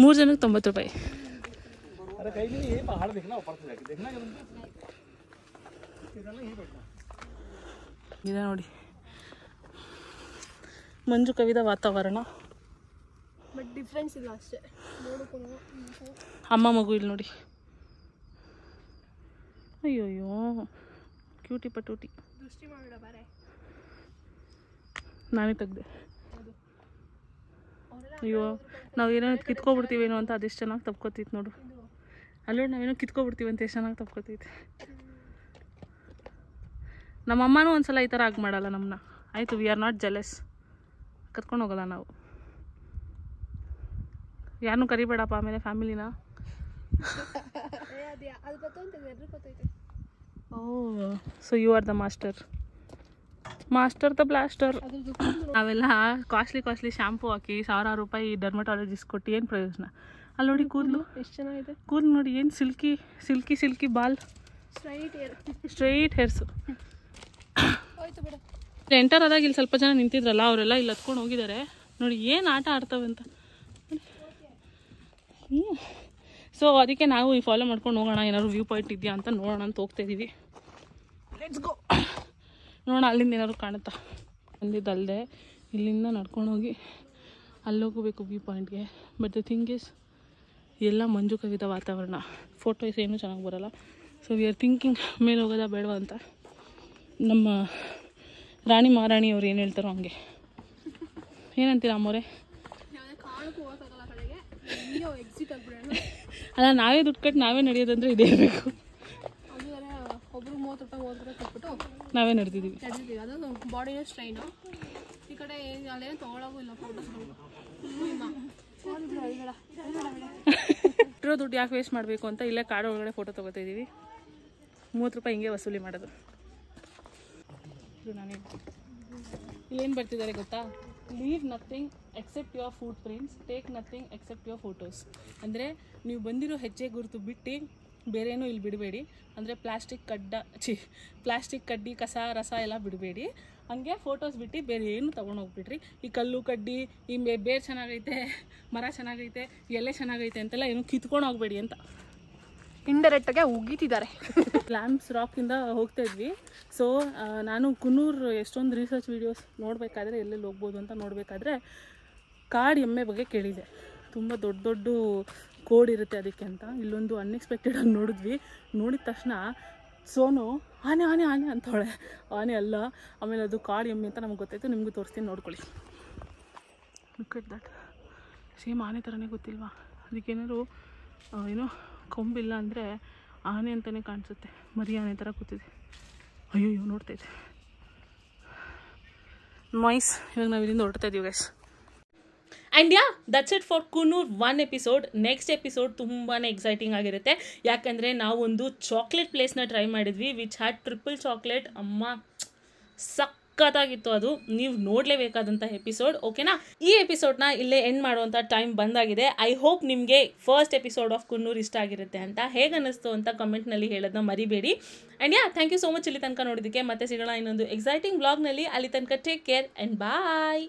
₹3 ಜನಕ್ಕೆ ₹90. ಇದೆ ನೋಡಿ ಮಂಜು ಕವಿದ ವಾತಾವರಣ. ಬಟ್ ಡಿಫ್ರೆನ್ಸ್ ಇಲ್ಲ ಅಷ್ಟೇ. ಅಮ್ಮ ಮಗು ಇಲ್ಲಿ ನೋಡಿ. ಅಯ್ಯೋಯ್ಯೋ ಕ್ಯೂಟಿ ಪಟೂಟಿ. ದೃಷ್ಟಿ ಮಾಡೋಣ ಬಾರೆ. ನಾನೇ ತೆಗ್ದೆ. ಅಯ್ಯೋ ನಾವೇನೋ ಕಿತ್ಕೊಬಿಡ್ತೀವೇನೋ ಅಂತ ಅದೆಷ್ಟು ಚೆನ್ನಾಗಿ ತಪ್ಕೊತೈತೆ ನೋಡು. ಅಲ್ಲೋಡು ನಾವೇನೋ ಕಿತ್ಕೊಬಿಡ್ತೀವಿ ಅಂತ ಎಷ್ಟು ಚೆನ್ನಾಗಿ ತಪ್ಕೊತೈತೆ. ನಮ್ಮಮ್ಮನೂ ಒಂದ್ಸಲ ಈ ಥರ ಆಗಿ ಮಾಡಲ್ಲ ನಮ್ಮನ್ನ. ಆಯಿತು, ವಿ ಆರ್ ನಾಟ್ ಜೆಲಸ್. ಕರ್ಕೊಂಡು ಹೋಗಲ್ಲ ನಾವು. ಯಾರನ್ನೂ ಕರಿಬೇಡಪ್ಪ ಆಮೇಲೆ ಫ್ಯಾಮಿಲಿನ. Oh so you are the master the blaster. ನಾವೆಲ್ಲ ಕಾಸ್ಟ್ಲಿ ಶಾಂಪೂ ಹಾಕಿ ಸಾವಿರಾರು ರೂಪಾಯಿ ಡರ್ಮಟಾಲಜಿಸ್ಟ್ ಕೊಟ್ಟು ಏನು ಪ್ರಯೋಜನ? ಅಲ್ಲಿ ನೋಡಿ ಕೂದಲು ಎಷ್ಟು ಚೆನ್ನಾಗಿದೆ. ಕೂದಲು ನೋಡಿ ಏನು silky ball, straight hairs. Enter ಆದಾಗ ಇಲ್ಲಿ ಸ್ವಲ್ಪ ಜನ ನಿಂತಿದ್ರಲ್ಲ, ಅವರೆಲ್ಲ ಇಲ್ಲಿ ಹತ್ಕೊಂಡು ಹೋಗಿದ್ದಾರೆ. ನೋಡಿ ಏನು ಆಟ ಆಡ್ತವೆ ಅಂತ. ಸೊ ಅದಕ್ಕೆ ನಾವು ಈ ಫಾಲೋ ಮಾಡ್ಕೊಂಡು ಹೋಗೋಣ, ಏನಾದ್ರು ವ್ಯೂ ಪಾಯಿಂಟ್ ಇದೆಯಾ ಅಂತ ನೋಡೋಣ ಅಂತ ಹೋಗ್ತಾಯಿದ್ದೀವಿ. Let's go. ನೋಡೋಣ ಅಲ್ಲಿಂದ ಏನಾದ್ರು ಕಾಣುತ್ತಾ. ಬಂದಿದ್ದಲ್ಲದೆ ಇಲ್ಲಿಂದ ನಡ್ಕೊಂಡು ಹೋಗಿ ಅಲ್ಲಿ ಹೋಗಬೇಕು ವ್ಯೂ ಪಾಯಿಂಟ್ಗೆ. ಬಟ್ ದ ಥಿಂಗ್ ಈಸ್ ಎಲ್ಲ ಮಂಜು ಕವಿದ ವಾತಾವರಣ, ಫೋಟೋಸ್ ಏನೂ ಚೆನ್ನಾಗಿ ಬರೋಲ್ಲ. ಸೊ ವಿ ಆರ್ ಥಿಂಕಿಂಗ್ ಮೇಲೆ ಹೋಗೋದಾ ಬೇಡವಾ ಅಂತ. ನಮ್ಮ ರಾಣಿ ಮಹಾರಾಣಿಯವ್ರು ಏನು ಹೇಳ್ತಾರೋ ಹಂಗೆ. ಏನಂತೀರ ಅಮ್ಮೋರೆ? ಅಲ್ಲ, ನಾವೇ ದುಡ್ಡು ಕಟ್ಟು ನಾವೇ ನಡೆಯೋದಂದ್ರೆ ಇದೇ ಬೇಕು. ಒಬ್ರು 30 ರೂಪಾಯಿ ಕೊಟ್ಬಿಟ್ಟು ನಾವೇ ನಡೆದಿದ್ದೀವಿ. ಅದು ಬಾಡಿನ ಸ್ಟ್ರೈನು. ಈ ಕಡೆ ಅಲ್ಲೇನು ತೊಗೊಳಗೂ ಇಲ್ಲ ಫೋಟೋಸ್ಗಳು. ಇರೋ ದುಡ್ಡು ಯಾಕೆ ವೇಸ್ಟ್ ಮಾಡಬೇಕು ಅಂತ ಇಲ್ಲೇ ಕಾಡು ಒಳಗಡೆ ಫೋಟೋ ತೊಗೋತಾ ಇದ್ದೀವಿ. 30 ರೂಪಾಯಿ ಹಿಂಗೆ ವಸೂಲಿ ಮಾಡೋದು. ಇದು ನಾನೇ ಇಲ್ಲೇನು ಬರ್ತಿದ್ದಾರೆ ಗೊತ್ತಾ? Leave nothing accept your foot prints, take nothing accept your photos. ಅಂದರೆ ನೀವು ಬಂದಿರೋ ಹೆಜ್ಜೆ ಗುರುತು ಬಿಟ್ಟು ಬೇರೇನೂ ಇಲ್ಲಿ ಬಿಡಬೇಡಿ. ಅಂದರೆ ಪ್ಲಾಸ್ಟಿಕ್ ಕಡ್ಡಿ ಕಸ ರಸ ಎಲ್ಲ ಬಿಡಬೇಡಿ. ಹಂಗೆ ಫೋಟೋಸ್ ಬಿಟ್ಟು ಬೇರೆ ಏನು ತೊಗೊಂಡೋಗ್ಬಿಡ್ರಿ. ಈ ಕಲ್ಲು ಕಡ್ಡಿ, ಈ ಬೇರು ಚೆನ್ನಾಗೈತೆ, ಮರ ಚೆನ್ನಾಗೈತೆ, ಎಲೆ ಚೆನ್ನಾಗೈತೆ ಅಂತೆಲ್ಲ ಏನು ಕಿತ್ಕೊಂಡು ಹೋಗ್ಬೇಡಿ ಅಂತ ಇಂಡೈರೆಕ್ಟಾಗೆ ಉಗೀತಿದ್ದಾರೆ. ಲ್ಯಾಂಪ್ಸ್ ರಾಕಿಂದ ಹೋಗ್ತಾ ಇದ್ವಿ. ಸೊ ನಾನು ಕುನ್ನೂರು ಎಷ್ಟೊಂದು ರಿಸರ್ಚ್ ವೀಡಿಯೋಸ್ ನೋಡಬೇಕಾದ್ರೆ ಎಲ್ಲೆಲ್ಲಿ ಹೋಗ್ಬೋದು ಅಂತ ನೋಡಬೇಕಾದ್ರೆ ಕಾಡು ಎಮ್ಮೆ ಬಗ್ಗೆ ಕೇಳಿದೆ. ತುಂಬ ದೊಡ್ಡ ಕೋಡ್ ಇರುತ್ತೆ ಅದಕ್ಕೆ ಅಂತ. ಇಲ್ಲೊಂದು ಅನ್ಎಕ್ಸ್ಪೆಕ್ಟೆಡಾಗಿ ನೋಡಿದ್ವಿ. ನೋಡಿದ ತಕ್ಷಣ ಸೋನು ಆನೆ ಆನೆ ಆನೆ ಅಂತವಳೆ. ಆನೆ ಅಲ್ಲ. ಆಮೇಲೆ ಅದು ಕಾಡು ಎಮ್ಮೆ ಅಂತ ನಮ್ಗೆ ಗೊತ್ತಾಯಿತು. ನಿಮಗೂ ತೋರಿಸ್ತೀನಿ, ನೋಡ್ಕೊಳ್ಳಿ. Look at that. ಸೇಮ್ ಆನೆ ಥರನೇ ಗೊತ್ತಿಲ್ವಾ? ಅದಕ್ಕೇನಾದ್ರು ಏನೋ ಕೊಂಬಿಲ್ಲ ಅಂದರೆ ಆನೆ ಅಂತಲೇ ಕಾಣಿಸುತ್ತೆ. ಮರಿ ಆನೆ ಥರ ಕೂತಿದೆ. ಅಯ್ಯೋ ನೋಡ್ತಾಯಿದ್ದೆ. ನೈಸ್. ಇವಾಗ ನಾವು ಇಲ್ಲಿಂದ ಹೊರಡ್ತಾ ಇದ್ದೀವಿ guys. And yeah, that's it for Kunnur 1 episode. Next episode ತುಂಬಾ ಎಕ್ಸೈಟಿಂಗ್ ಆಗಿರುತ್ತೆ. ಯಾಕಂದರೆ ನಾವು ಒಂದು ಚಾಕ್ಲೇಟ್ ಪ್ಲೇಸ್ನ ಟ್ರೈ ಮಾಡಿದ್ವಿ, ವಿಚ್ ಹ್ಯಾಡ್ ಟ್ರಿಪಲ್ ಚಾಕ್ಲೇಟ್. ಅಮ್ಮ ಸಖತ್ತಾಗಿತ್ತು ಅದು. ನೀವು ನೋಡಲೇಬೇಕಾದಂಥ ಎಪಿಸೋಡ್. ಓಕೆನಾ? ಈ ಎಪಿಸೋಡ್ನ ಇಲ್ಲೇ ಎಂಡ್ ಮಾಡುವಂಥ ಟೈಮ್ ಬಂದಾಗಿದೆ. ಐ ಹೋಪ್ ನಿಮಗೆ ಫಸ್ಟ್ ಎಪಿಸೋಡ್ ಆಫ್ ಕುನ್ನೂರ್ ಇಷ್ಟ ಆಗಿರುತ್ತೆ ಅಂತ. ಹೇಗೆ ಅನ್ನಿಸ್ತು ಅಂತ ಕಮೆಂಟ್ನಲ್ಲಿ ಹೇಳೋದನ್ನ ಮರಿಬೇಡಿ. And yeah, thank you so much ಇಲ್ಲಿ ತನಕ ನೋಡಿದ್ದಕ್ಕೆ. ಮತ್ತೆ ಸಿಗೋಣ ಇನ್ನೊಂದು ಎಕ್ಸೈಟಿಂಗ್ ವ್ಲಾಗ್ನಲ್ಲಿ. ಅಲ್ಲಿ ತನಕ ಟೇಕ್ ಕೇರ್ ಆ್ಯಂಡ್ ಬಾಯ್.